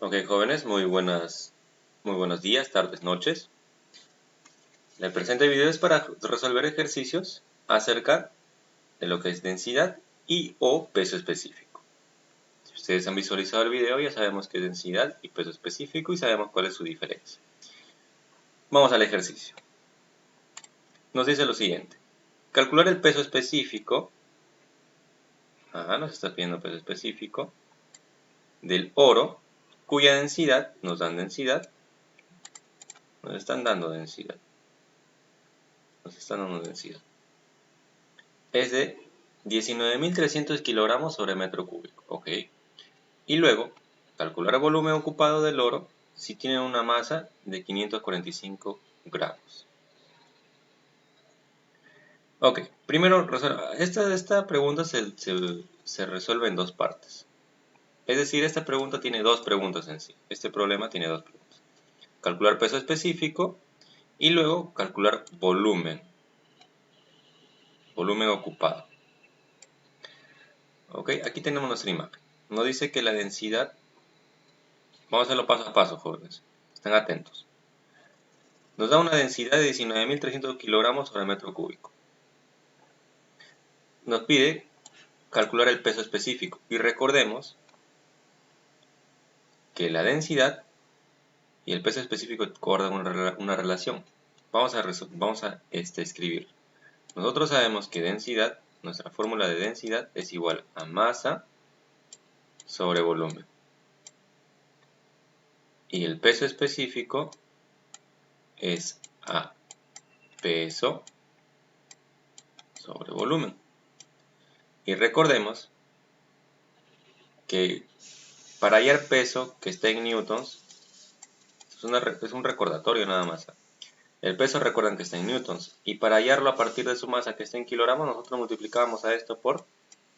Ok, jóvenes, muy buenos días, tardes, noches. El presente video es para resolver ejercicios acerca de lo que es densidad y o peso específico. Si ustedes han visualizado el video, ya sabemos qué es densidad y peso específico y sabemos cuál es su diferencia. Vamos al ejercicio. Nos dice lo siguiente. Calcular el peso específico, nos está pidiendo peso específico, del oro, cuya densidad, nos dan densidad, nos están dando densidad. Es de 19.300 kilogramos sobre metro cúbico, ok. Y luego, calcular el volumen ocupado del oro si tiene una masa de 545 gramos. Ok, primero, esta pregunta se resuelve en dos partes. Es decir, esta pregunta tiene dos preguntas en sí. Este problema tiene dos preguntas. Calcular peso específico y luego calcular volumen ocupado. Ok, aquí tenemos nuestra imagen. Nos dice que la densidad, vamos a hacerlo paso a paso, jóvenes. Estén atentos. Nos da una densidad de 19.300 kilogramos sobre metro cúbico. Nos pide calcular el peso específico. Y recordemos que la densidad y el peso específico guardan una relación. Vamos a escribir. Nosotros sabemos que densidad, nuestra fórmula de densidad es igual a masa sobre volumen. Y el peso específico es A peso sobre volumen. Y recordemos que para hallar peso que esté en newtons, es un recordatorio nada más. El peso recuerdan que está en newtons. Y para hallarlo a partir de su masa que está en kilogramos, nosotros multiplicábamos a esto por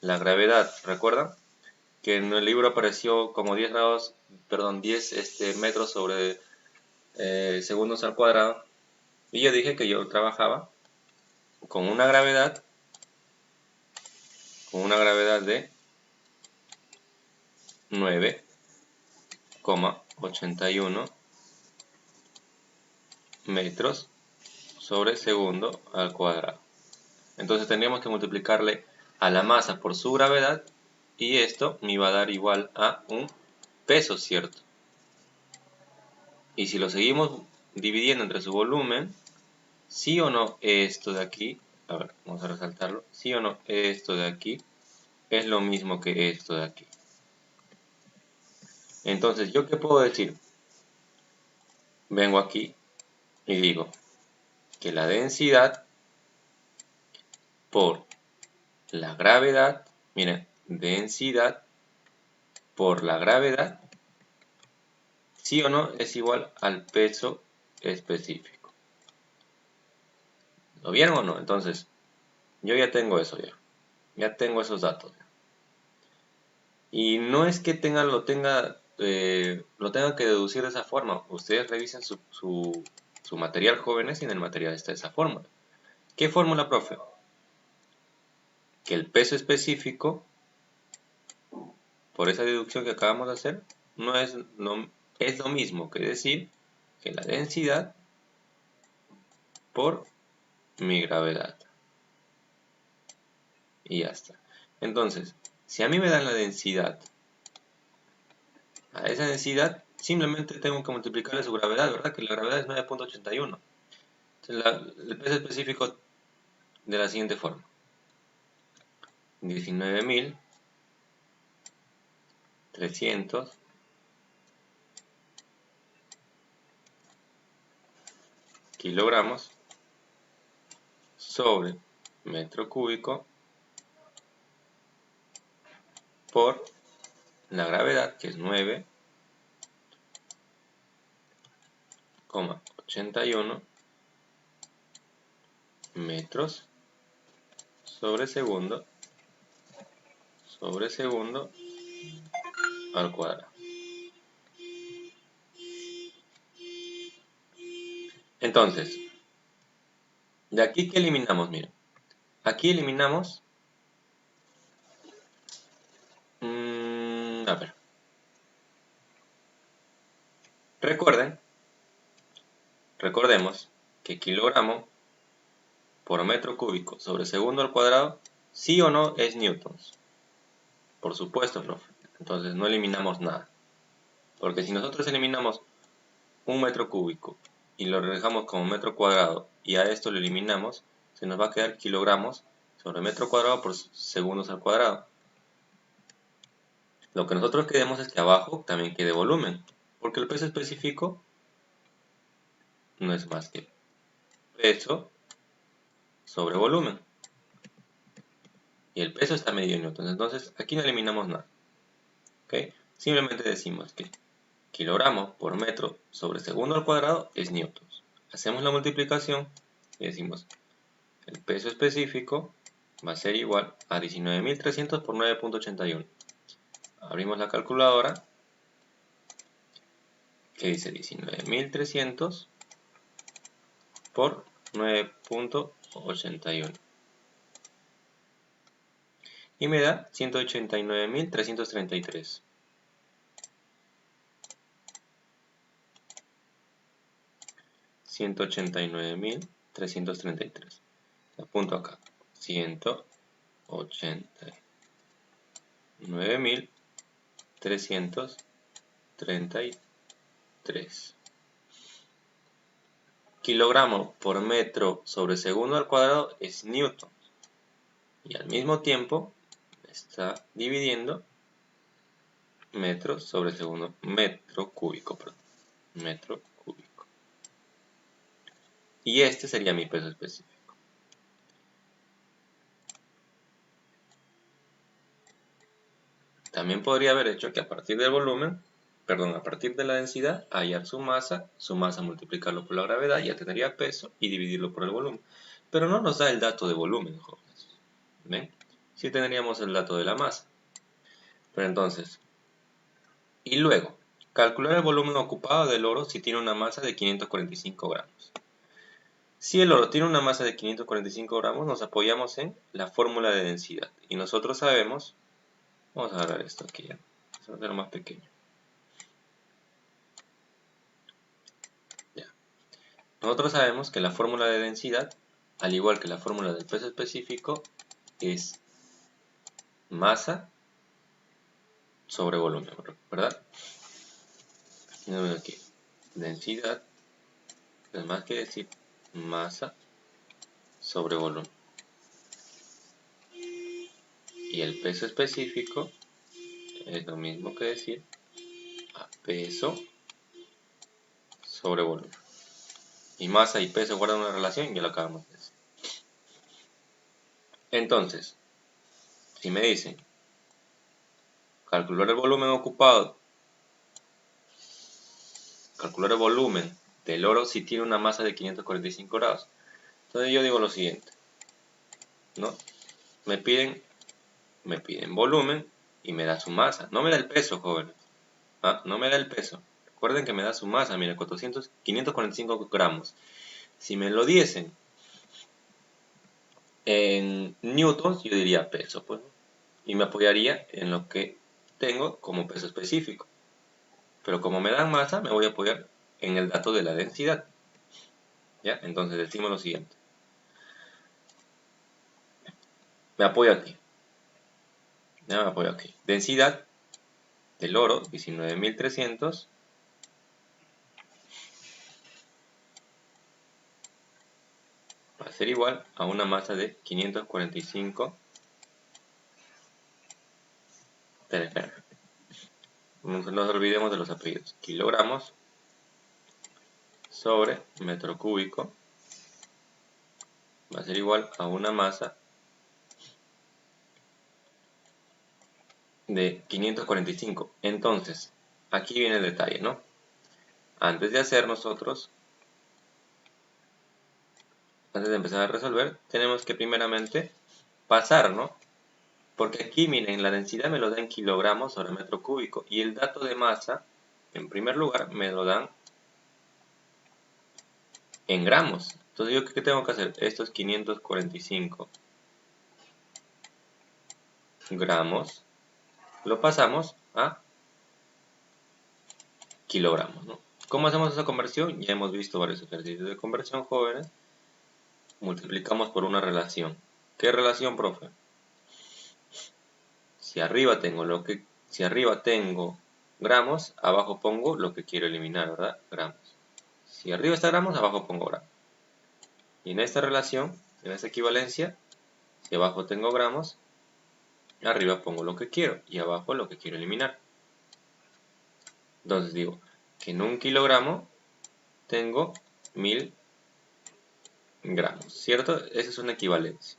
la gravedad. ¿Recuerdan? Que en el libro apareció como 10 metros sobre segundos al cuadrado. Y yo dije que yo trabajaba con una gravedad de 9,81 metros sobre segundo al cuadrado. Entonces tendríamos que multiplicarle a la masa por su gravedad y esto me iba a dar igual a un peso, ¿cierto? Y si lo seguimos dividiendo entre su volumen, sí o no esto de aquí, a ver, vamos a resaltarlo, sí o no esto de aquí es lo mismo que esto de aquí. Entonces, ¿yo qué puedo decir? Vengo aquí y digo que la densidad por la gravedad, miren, densidad por la gravedad, sí o no es igual al peso específico. ¿Lo vieron o no? Entonces, yo ya tengo eso ya tengo esos datos. Y no es que lo tenga que deducir de esa forma. Ustedes revisen su material, jóvenes, y en el material está esa fórmula. ¿Qué fórmula, profe? Que el peso específico, por esa deducción que acabamos de hacer, es lo mismo que decir que la densidad por mi gravedad. Y ya está. Entonces, si a mí me dan la densidad, a esa densidad simplemente tengo que multiplicarle su gravedad, ¿verdad? Que la gravedad es 9,81. Entonces, el peso específico de la siguiente forma. 19.300 kilogramos sobre metro cúbico por la gravedad, que es 9,81 metros sobre segundo al cuadrado. Entonces, de aquí, ¿qué eliminamos? Miren, aquí eliminamos, a ver, Recordemos que kilogramo por metro cúbico sobre segundo al cuadrado, sí o no es newtons. Por supuesto, profe. Entonces no eliminamos nada. Porque si nosotros eliminamos un metro cúbico y lo dejamos como metro cuadrado y a esto lo eliminamos, se nos va a quedar kilogramos sobre metro cuadrado por segundos al cuadrado. Lo que nosotros queremos es que abajo también quede volumen, porque el peso específico no es más que peso sobre volumen. Y el peso está medio en newtons, entonces aquí no eliminamos nada. ¿Okay? Simplemente decimos que kilogramo por metro sobre segundo al cuadrado es newtons. Hacemos la multiplicación y decimos el peso específico va a ser igual a 19.300 por 9.81. Abrimos la calculadora que dice 19.300 por 9.81 y me da 189.333. Apunto acá. 189.333. Kilogramo por metro sobre segundo al cuadrado es newton. Y al mismo tiempo está dividiendo metro sobre segundo, metro cúbico, perdón. Metro cúbico. Y este sería mi peso específico. También podría haber hecho que a partir del volumen, perdón, a partir de la densidad, hallar su masa multiplicarlo por la gravedad, ya tendría peso y dividirlo por el volumen. Pero no nos da el dato de volumen, jóvenes. ¿Ven? Sí tendríamos el dato de la masa. Pero entonces, y luego, calcular el volumen ocupado del oro si tiene una masa de 545 gramos. Si el oro tiene una masa de 545 gramos, nos apoyamos en la fórmula de densidad. Y nosotros sabemos, vamos a agarrar esto aquí ya, vamos a hacerlo más pequeño. Ya. Nosotros sabemos que la fórmula de densidad, al igual que la fórmula del peso específico, es masa sobre volumen, ¿verdad? Aquí, densidad es más que decir masa sobre volumen. Y el peso específico es lo mismo que decir a peso sobre volumen. Y masa y peso guardan una relación, ya lo acabamos de decir. Entonces, si me dicen calcular el volumen ocupado, calcular el volumen del oro si tiene una masa de 545 grados. Entonces yo digo lo siguiente, ¿no? Me piden volumen y me da su masa. No me da el peso, jóvenes. ¿Ah? No me da el peso. Recuerden que me da su masa, mira, 545 gramos. Si me lo diesen en newtons, yo diría peso, pues, y me apoyaría en lo que tengo como peso específico. Pero como me dan masa, me voy a apoyar en el dato de la densidad. ¿Ya? Entonces decimos lo siguiente. Me apoyo aquí. Ya me apoyo aquí. Densidad del oro, 19.300. Va a ser igual a una masa de 545. Espera. No nos olvidemos de los apellidos. Kilogramos sobre metro cúbico va a ser igual a una masa de 545. Entonces, aquí viene el detalle, ¿no? Antes de hacer nosotros, antes de empezar a resolver, tenemos que primeramente pasar, ¿no? Porque aquí, miren, la densidad me lo da en kilogramos sobre metro cúbico y el dato de masa, en primer lugar, me lo dan en gramos. Entonces, ¿yo qué tengo que hacer? Esto es 545 gramos. Lo pasamos a kilogramos, ¿no? ¿Cómo hacemos esa conversión? Ya hemos visto varios ejercicios de conversión, jóvenes. Multiplicamos por una relación. ¿Qué relación, profe? Si arriba tengo gramos, abajo pongo lo que quiero eliminar, ¿verdad? Gramos. Si arriba está gramos, abajo pongo gramos. Y en esta relación, en esta equivalencia, si abajo tengo gramos, arriba pongo lo que quiero y abajo lo que quiero eliminar. Entonces digo que en un kilogramo tengo 1000 gramos, ¿cierto? Esa es una equivalencia.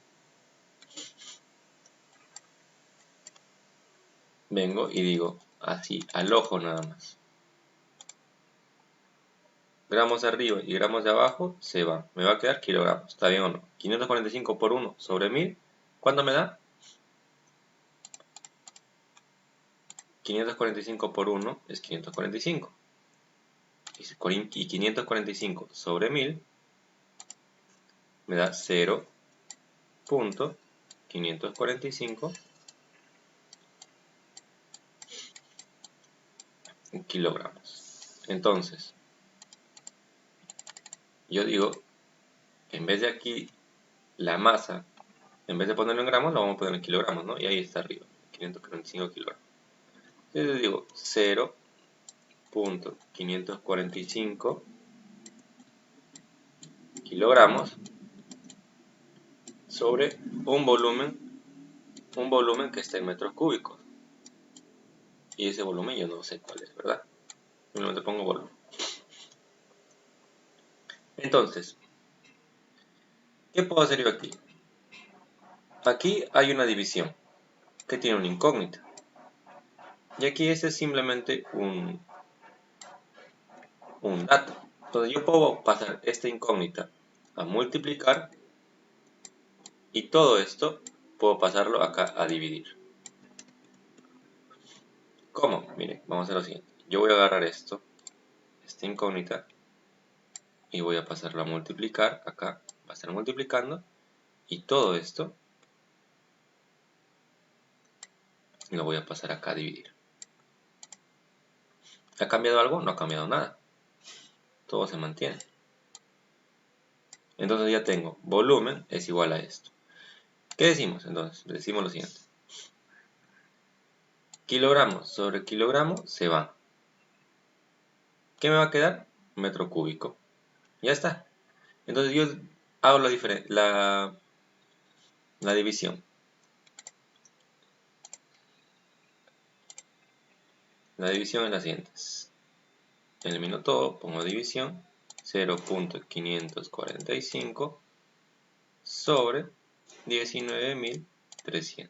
Vengo y digo así, al ojo nada más. Gramos de arriba y gramos de abajo se van. Me va a quedar kilogramos, ¿está bien o no? 545 por 1 sobre 1000, ¿cuánto me da? 545 por 1 es 545. Y 545 sobre 1000 me da 0.545 kilogramos. Entonces, yo digo, en vez de aquí la masa, en vez de ponerlo en gramos, lo vamos a poner en kilogramos, ¿no? Y ahí está arriba, 545 kilogramos. Entonces digo 0.545 kilogramos sobre un volumen que está en metros cúbicos. Y ese volumen yo no sé cuál es, ¿verdad? Simplemente pongo volumen. Entonces, ¿qué puedo hacer yo aquí? Aquí hay una división que tiene una incógnita. Y aquí este es simplemente un dato. Entonces yo puedo pasar esta incógnita a multiplicar y todo esto puedo pasarlo acá a dividir. ¿Cómo? Miren, vamos a hacer lo siguiente. Yo voy a agarrar esta incógnita, y voy a pasarlo a multiplicar acá. Va a estar multiplicando y todo esto lo voy a pasar acá a dividir. ¿Ha cambiado algo? No ha cambiado nada. Todo se mantiene. Entonces ya tengo volumen es igual a esto. ¿Qué decimos entonces? Decimos lo siguiente. Kilogramos sobre kilogramo se va. ¿Qué me va a quedar? Metro cúbico. Ya está. Entonces yo hago la división. La división es la siguiente. Elimino todo, pongo división. 0.545 sobre 19.300.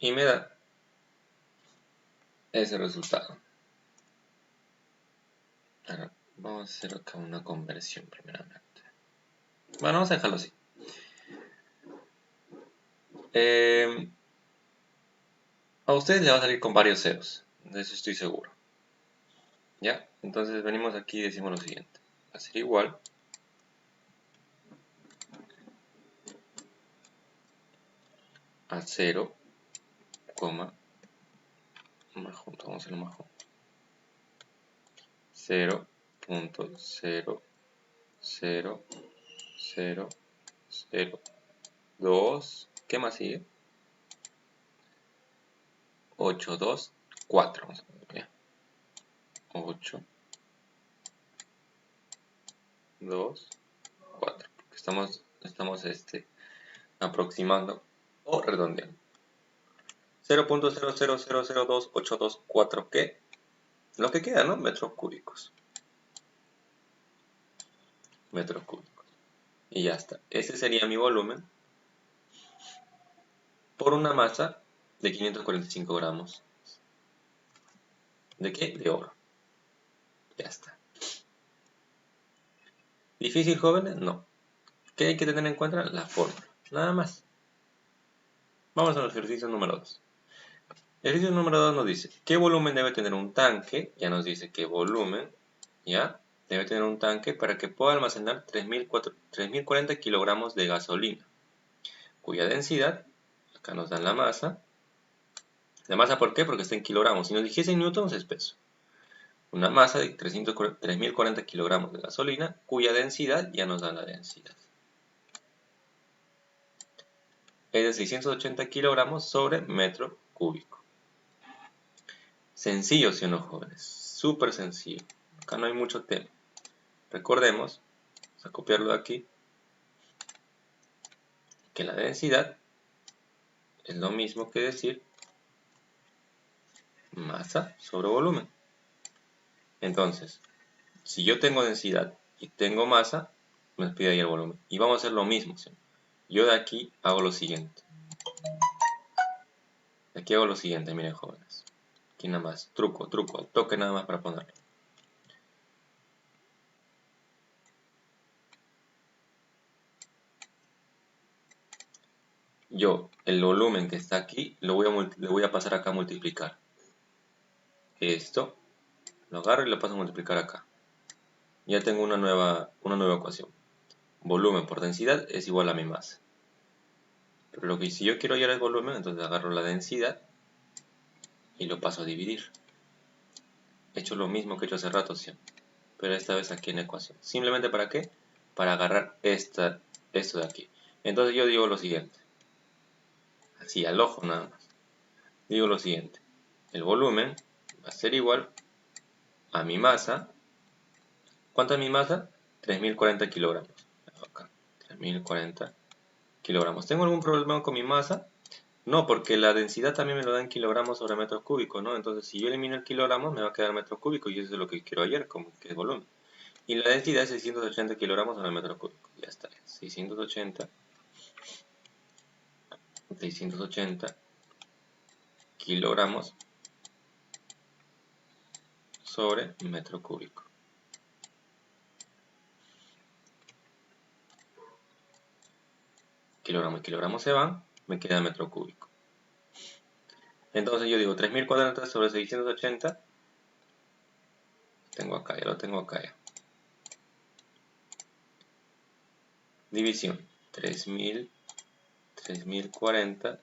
Y me da ese resultado. Ahora, vamos a hacer acá una conversión primeramente. Bueno, vamos a dejarlo así. A ustedes les va a salir con varios ceros, de eso estoy seguro. ¿Ya? Entonces venimos aquí y decimos lo siguiente. Va a ser igual a 0, más junto, vamos a hacerlo más junto. 0.00002, ¿qué más sigue? 824, vamos a ver, 8, 2, 4, porque estamos aproximando o redondeando. 0.0002824, ¿qué? Lo que queda, ¿no? Metros cúbicos. Metros cúbicos. Y ya está. Ese sería mi volumen por una masa de 545 gramos. ¿De qué? De oro. Ya está. ¿Difícil, jóvenes? No. ¿Qué hay que tener en cuenta? La fórmula. Nada más. Vamos al ejercicio número 2. El ejercicio número 2 nos dice, ¿qué volumen debe tener un tanque? Ya nos dice qué volumen, ¿ya? Debe tener un tanque para que pueda almacenar 3040 kilogramos de gasolina, cuya densidad, acá nos dan la masa, La masa, ¿por qué? Porque está en kilogramos. Si nos dijese en newtons, es peso. Una masa de 3.040 kilogramos de gasolina, cuya densidad ya nos da la densidad. Es de 680 kilogramos sobre metro cúbico. Sencillo, ¿sí o no, jóvenes? Súper sencillo. Acá no hay mucho tema. Recordemos, vamos a copiarlo de aquí, que la densidad es lo mismo que decir masa sobre volumen. Entonces, si yo tengo densidad y tengo masa, me pide ahí el volumen. Y vamos a hacer lo mismo, ¿sí? Yo de aquí hago lo siguiente. De aquí hago lo siguiente, miren, jóvenes. Aquí nada más, truco, toque nada más para ponerlo. Yo, el volumen que está aquí, le voy a pasar acá a multiplicar. Esto, lo agarro y lo paso a multiplicar acá. Ya tengo una nueva ecuación. Volumen por densidad es igual a mi masa. Pero si yo quiero hallar el volumen, entonces agarro la densidad y lo paso a dividir. He hecho lo mismo que he hecho hace rato, ¿sí? Pero esta vez aquí en la ecuación. ¿Simplemente para qué? Para agarrar esto de aquí. Entonces yo digo lo siguiente. Así al ojo nada más. Digo lo siguiente. El volumen va a ser igual a mi masa. ¿Cuánto es mi masa? 3.040 kilogramos. Acá, 3.040 kilogramos. ¿Tengo algún problema con mi masa? No, porque la densidad también me lo da en kilogramos sobre metros cúbicos, ¿no? Entonces, si yo elimino el kilogramos, me va a quedar metros cúbicos y eso es lo que quiero hallar, como que es volumen. Y la densidad es 680 kilogramos sobre metro cúbico. Ya está. 680 kilogramos sobre metro cúbico. Kilogramos y kilogramos se van, me queda metro cúbico. Entonces yo digo 3.040 sobre 680. Tengo acá, ya lo tengo acá ya. División 3.040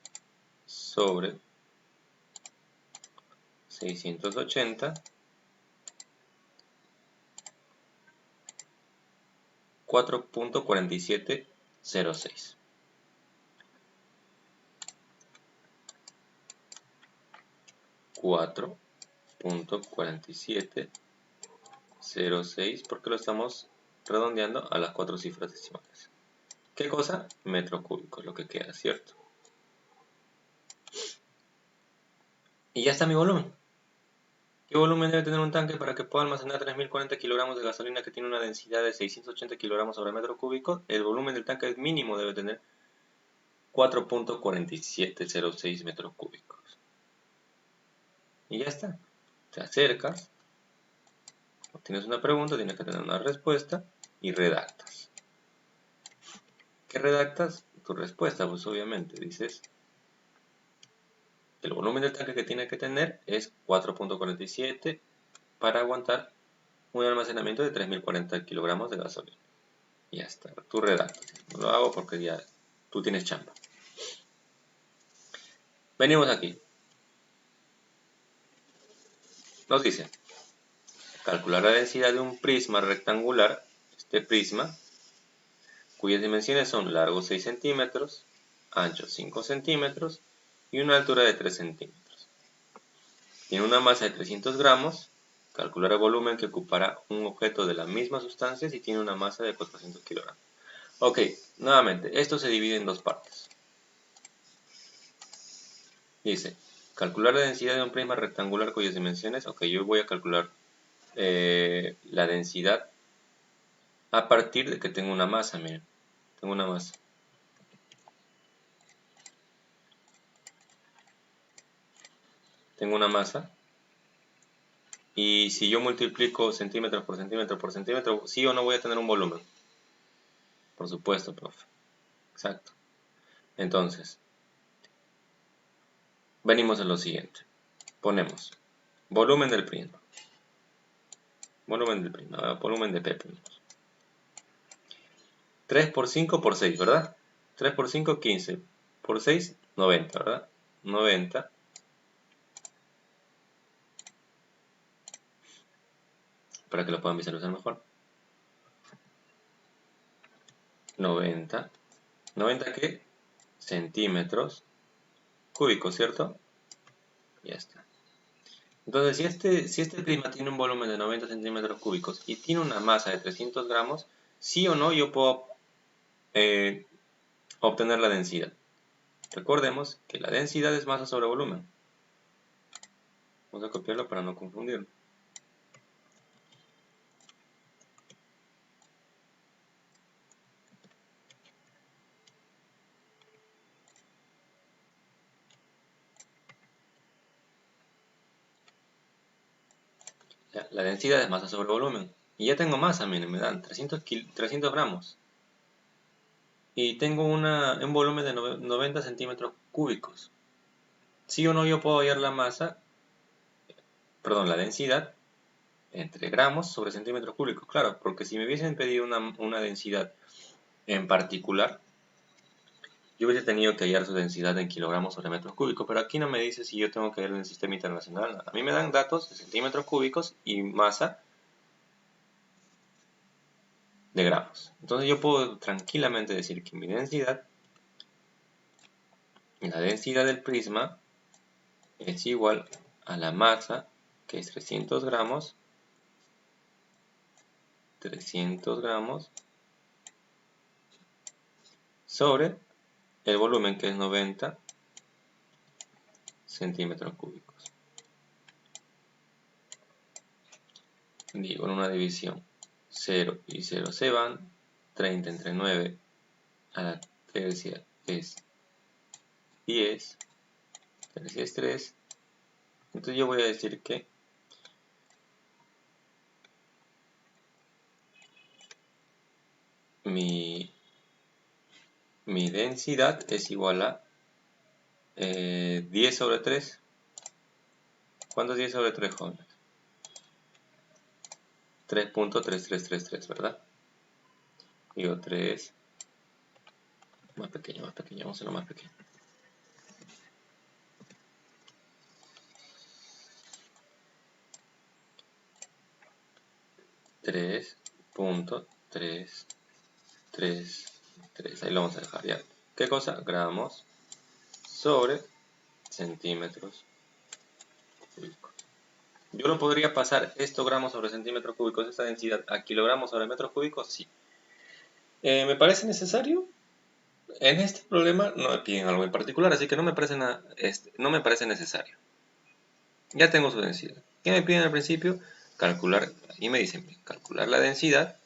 sobre 680. 4.4706. 4.4706 porque lo estamos redondeando a las 4 cifras decimales. ¿Qué cosa? Metro cúbico es lo que queda, ¿cierto? Y ya está mi volumen. ¿Qué volumen debe tener un tanque para que pueda almacenar 3.040 kilogramos de gasolina que tiene una densidad de 680 kilogramos sobre metro cúbico? El volumen del tanque mínimo debe tener 4.4706 metros cúbicos. Y ya está. Te acercas. Tienes una pregunta, tienes que tener una respuesta y redactas. ¿Qué redactas? Tu respuesta, pues obviamente dices, el volumen del tanque que tiene que tener es 4.47 para aguantar un almacenamiento de 3.040 kilogramos de gasolina. Y ya está, tú redactas. No lo hago porque ya tú tienes chamba. Venimos aquí. Nos dice, calcular la densidad de un prisma rectangular, este prisma, cuyas dimensiones son largo 6 centímetros, ancho 5 centímetros y una altura de 3 centímetros. Tiene una masa de 300 gramos, calcular el volumen que ocupará un objeto de la misma sustancia si tiene una masa de 400 kilogramos. Ok, nuevamente, esto se divide en dos partes. Dice, calcular la densidad de un prisma rectangular cuyas dimensiones, ok, yo voy a calcular la densidad a partir de que tengo una masa, miren, tengo una masa. Tengo una masa. Y si yo multiplico centímetros por centímetro por centímetro, ¿sí o no voy a tener un volumen? Por supuesto, profe. Exacto. Entonces, venimos a lo siguiente. Ponemos volumen del prisma. Volumen del prisma, volumen de P. 3 por 5 por 6, ¿verdad? 3 por 5, 15. Por 6, 90, ¿verdad? 90 para que lo puedan visualizar mejor. 90. ¿90 qué? Centímetros cúbicos, ¿cierto? Ya está. Entonces, si este prisma tiene un volumen de 90 centímetros cúbicos y tiene una masa de 300 gramos, sí o no yo puedo obtener la densidad. Recordemos que la densidad es masa sobre volumen. Vamos a copiarlo para no confundirlo. Ya, la densidad es masa sobre volumen. Y ya tengo masa, miren, me dan 300 gramos. Y tengo un volumen de 90 centímetros cúbicos. Sí o no yo puedo hallar la masa, perdón, la densidad entre gramos sobre centímetros cúbicos. Claro, porque si me hubiesen pedido una densidad en particular, yo hubiese tenido que hallar su densidad en kilogramos sobre metros cúbicos, pero aquí no me dice si yo tengo que hallar en el sistema internacional. A mí me dan datos de centímetros cúbicos y masa de gramos. Entonces yo puedo tranquilamente decir que la densidad del prisma es igual a la masa, que es 300 gramos, sobre el volumen, que es 90 centímetros cúbicos. Digo, en una división, 0 y 0 se van, 30 entre 9 a la tercia es 10, tercia es 3, entonces yo voy a decir que mi densidad es igual a 10 sobre 3. ¿Cuánto es 10 sobre 3, jóvenes? 3.3333, ¿verdad? Digo 3, más pequeño, vamos a hacerlo más pequeño. 3.333, ahí lo vamos a dejar ya. ¿Qué cosa? Gramos sobre centímetros cúbicos. ¿Yo lo podría pasar esto gramos sobre centímetros cúbicos, esta densidad, a kilogramos sobre metros cúbicos? Sí. ¿Me parece necesario? En este problema no me piden algo en particular, así que no me parece necesario. Ya tengo su densidad. ¿Qué me piden al principio? Calcular, y me dicen, calcular la densidad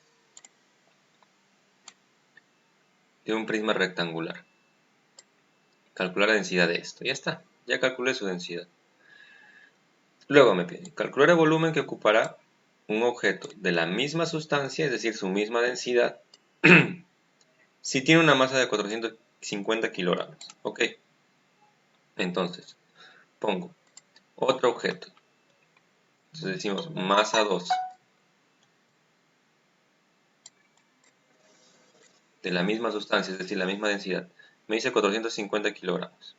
de un prisma rectangular. Calcular la densidad de esto. Ya está, ya calculé su densidad. Luego me piden calcular el volumen que ocupará un objeto de la misma sustancia, es decir, su misma densidad, si tiene una masa de 450 kilogramos. Ok, entonces pongo otro objeto. Entonces decimos masa 2 de la misma sustancia, es decir, la misma densidad. Me dice 450 kilogramos.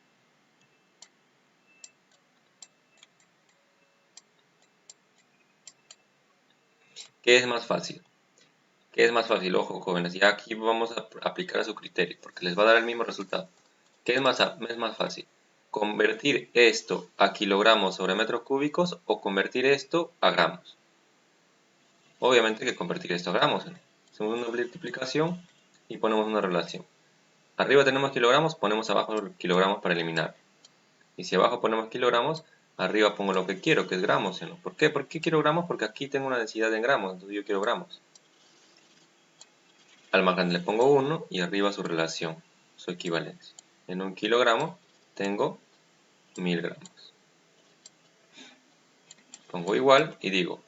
¿Qué es más fácil? ¿Qué es más fácil? Ojo, jóvenes, ya aquí vamos a aplicar a su criterio, porque les va a dar el mismo resultado. ¿Qué es más fácil? ¿Convertir esto a kilogramos sobre metros cúbicos o convertir esto a gramos? Obviamente que convertir esto a gramos. Hacemos una multiplicación y ponemos una relación. Arriba tenemos kilogramos, ponemos abajo kilogramos para eliminar. Y si abajo ponemos kilogramos, arriba pongo lo que quiero, que es gramos. ¿No? ¿Por qué? ¿Por qué quiero gramos? Porque aquí tengo una densidad en gramos, entonces yo quiero gramos. Al más grande le pongo 1 y arriba su relación, su equivalencia. En un kilogramo tengo 1000 gramos. Pongo igual y digo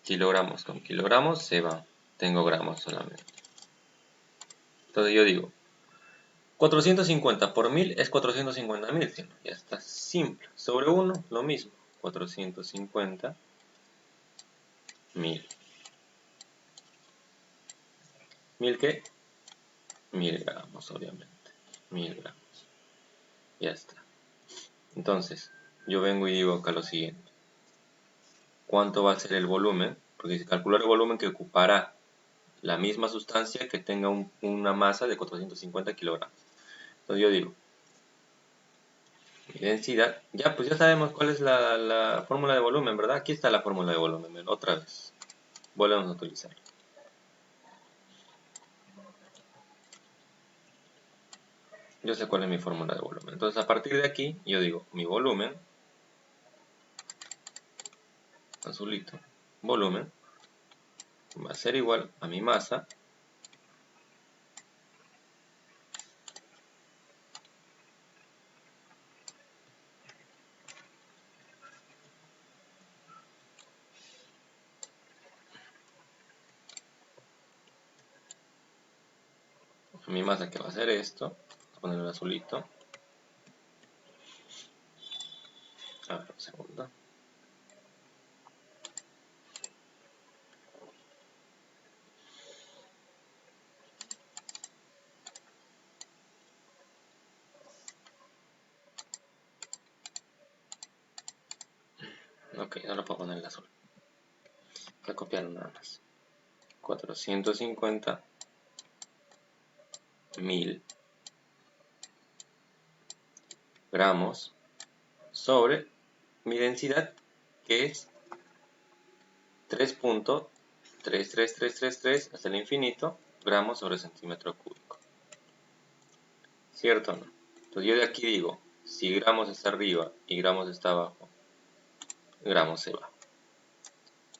kilogramos con kilogramos se van. Tengo gramos solamente. Entonces yo digo 450 por 1000 es 450.000. Ya está simple. Sobre 1 lo mismo. 450.000. 1000 ¿qué? 1000 gramos, obviamente. 1000 gramos. Ya está. Entonces, yo vengo y digo acá lo siguiente. ¿Cuánto va a ser el volumen? Porque se calcula el volumen que ocupará la misma sustancia que tenga una masa de 450 kilogramos. Entonces yo digo, mi densidad, ya pues ya sabemos cuál es la fórmula de volumen, ¿verdad? Aquí está la fórmula de volumen, otra vez. Volvemos a utilizar. Yo sé cuál es mi fórmula de volumen. Entonces a partir de aquí, yo digo, mi volumen, azulito, volumen, va a ser igual a mi masa que va a ser esto. Vamos a poner el azulito. A ver, un segundo. Ok, no lo puedo poner el azul. Voy a copiarlo nada más. 450 mil gramos sobre mi densidad, que es 3.33333 hasta el infinito gramos sobre centímetro cúbico. ¿Cierto o no? Entonces yo de aquí digo, si gramos está arriba y gramos está abajo, gramos se va.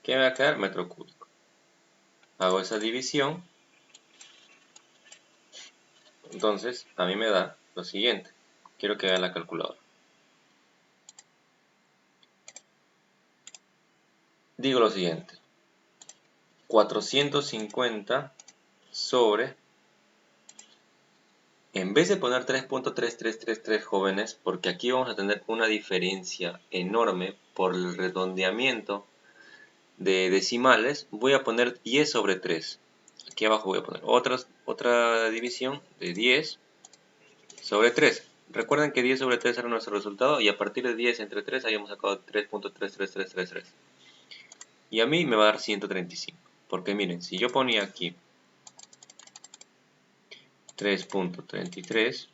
¿Qué me va a quedar? Metro cúbico. Hago esa división. Entonces a mí me da lo siguiente. Quiero que vean la calculadora. Digo lo siguiente. 450 sobre, en vez de poner 3.3333 jóvenes, porque aquí vamos a tener una diferencia enorme por el redondeamiento de decimales, voy a poner 10 sobre 3. Aquí abajo voy a poner otra división de 10 sobre 3. Recuerden que 10 sobre 3 era nuestro resultado y a partir de 10 entre 3 habíamos sacado 3.33333. Y a mí me va a dar 135. Porque miren, si yo ponía aquí 3.33,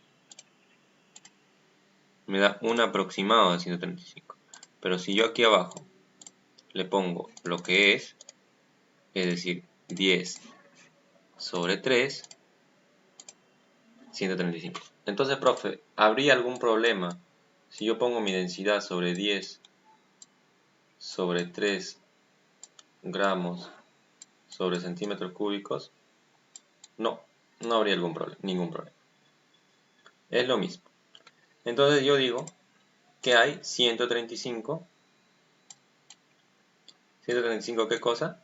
me da un aproximado de 135. Pero si yo aquí abajo le pongo lo que es decir, 10 sobre 3, 135. Entonces, profe, ¿habría algún problema si yo pongo mi densidad sobre 10 sobre 3 gramos sobre centímetros cúbicos? No, no habría ningún problema. Es lo mismo. Entonces yo digo que hay 135. ¿135 qué cosa?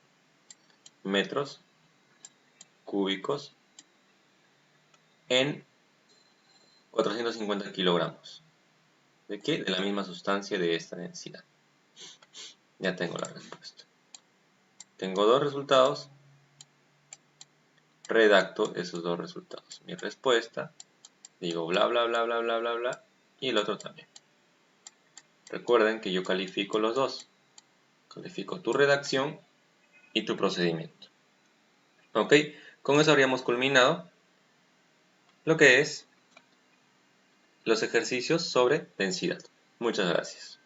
Metros cúbicos en 450 kilogramos. ¿De qué? De la misma sustancia de esta densidad. Ya tengo la respuesta. Tengo dos resultados. Redacto esos dos resultados. Mi respuesta, digo bla bla bla bla bla bla bla y el otro también. Recuerden que yo califico los dos. Califico tu redacción y tu procedimiento. Ok, con eso habríamos culminado lo que es los ejercicios sobre densidad. Muchas gracias.